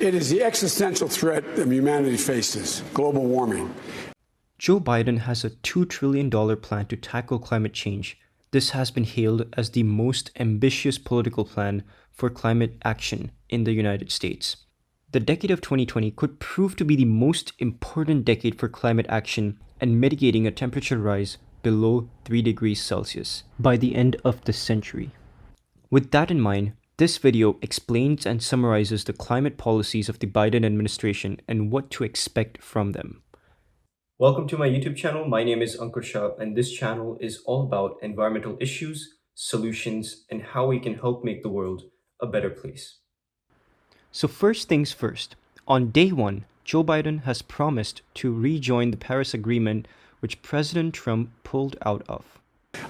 It is the existential threat that humanity faces, global warming. Joe Biden has a $2 trillion plan to tackle climate change. This has been hailed as the most ambitious political plan for climate action in the United States. The decade of 2020 could prove to be the most important decade for climate action and mitigating a temperature rise below 3 degrees Celsius by the end of the century. With that in mind, this video explains and summarizes the climate policies of the Biden administration and what to expect from them. Welcome to my YouTube channel. My name is Ankur Shah, and this channel is all about environmental issues, solutions, and how we can help make the world a better place. So first things first, on day one, Joe Biden has promised to rejoin the Paris Agreement, which President Trump pulled out of.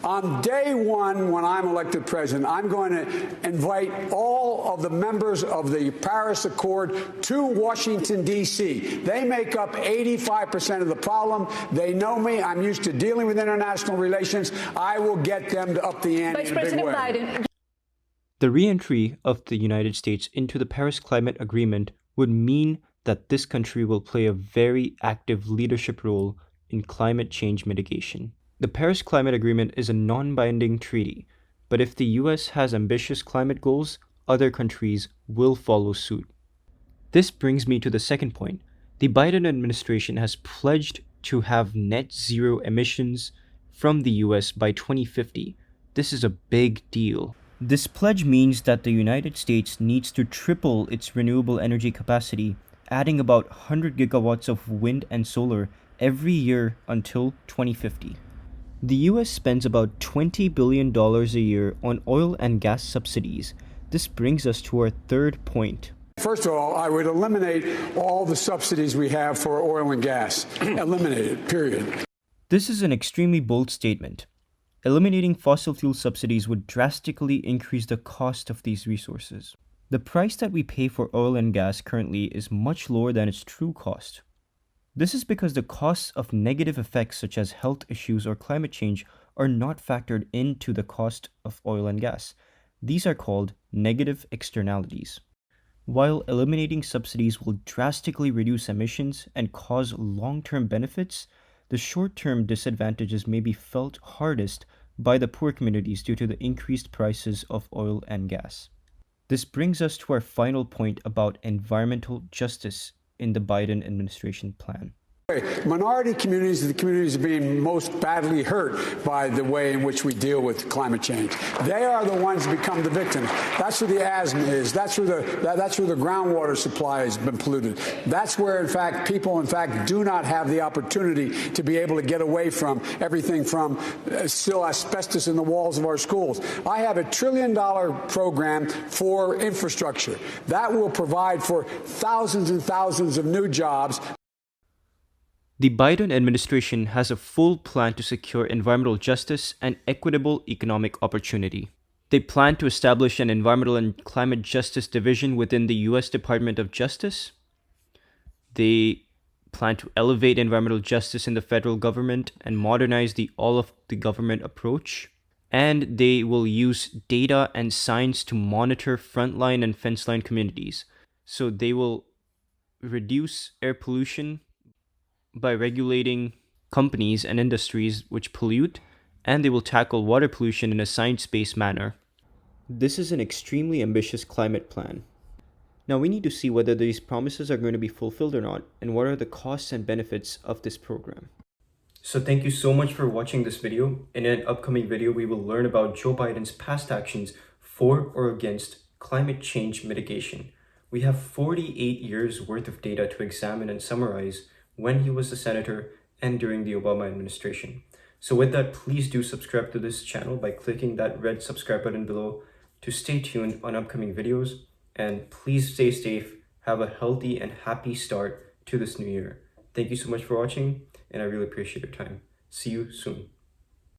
On day one, when I'm elected president, I'm going to invite all of the members of the Paris Accord to Washington, D.C. They make up 85% of the problem. They know me. I'm used to dealing with international relations. I will get them to up the ante in a big way. Biden. The re-entry of the United States into the Paris Climate Agreement would mean that this country will play a very active leadership role in climate change mitigation. The Paris Climate Agreement is a non-binding treaty, but if the US has ambitious climate goals, other countries will follow suit. This brings me to the second point. The Biden administration has pledged to have net zero emissions from the US by 2050. This is a big deal. This pledge means that the United States needs to triple its renewable energy capacity, adding about 100 gigawatts of wind and solar every year until 2050. The US spends about $20 billion a year on oil and gas subsidies. This brings us to our third point. First of all, I would eliminate all the subsidies we have for oil and gas. Eliminate it, period. This is an extremely bold statement. Eliminating fossil fuel subsidies would drastically increase the cost of these resources. The price that we pay for oil and gas currently is much lower than its true cost. This is because the costs of negative effects such as health issues or climate change are not factored into the cost of oil and gas. These are called negative externalities. While eliminating subsidies will drastically reduce emissions and cause long-term benefits, the short-term disadvantages may be felt hardest by the poor communities due to the increased prices of oil and gas. This brings us to our final point about environmental justice in the Biden administration plan. Minority communities are the communities being most badly hurt by the way in which we deal with climate change. They are the ones that become the victims. That's where the asthma is. That's where the groundwater supply has been polluted. That's where, in fact, people, do not have the opportunity to be able to get away from everything from still asbestos in the walls of our schools. I have a $1 trillion program for infrastructure. That will provide for thousands and thousands of new jobs. The Biden administration has a full plan to secure environmental justice and equitable economic opportunity. They plan to establish an environmental and climate justice division within the U.S. Department of Justice. They plan to elevate environmental justice in the federal government and modernize the all-of-the-government approach. And they will use data and science to monitor frontline and fence-line communities. So they will reduce air pollution by regulating companies and industries which pollute, and they will tackle water pollution in a science-based manner. This is an extremely ambitious climate plan. Now we need to see whether these promises are going to be fulfilled or not, and what are the costs and benefits of this program. So thank you so much for watching this video. In an upcoming video, we will learn about Joe Biden's past actions for or against climate change mitigation. We have 48 years worth of data to examine and summarize when he was a senator and during the Obama administration. So with that, please do subscribe to this channel by clicking that red subscribe button below to stay tuned on upcoming videos. And please stay safe, have a healthy and happy start to this new year. Thank you so much for watching, and I really appreciate your time. See you soon.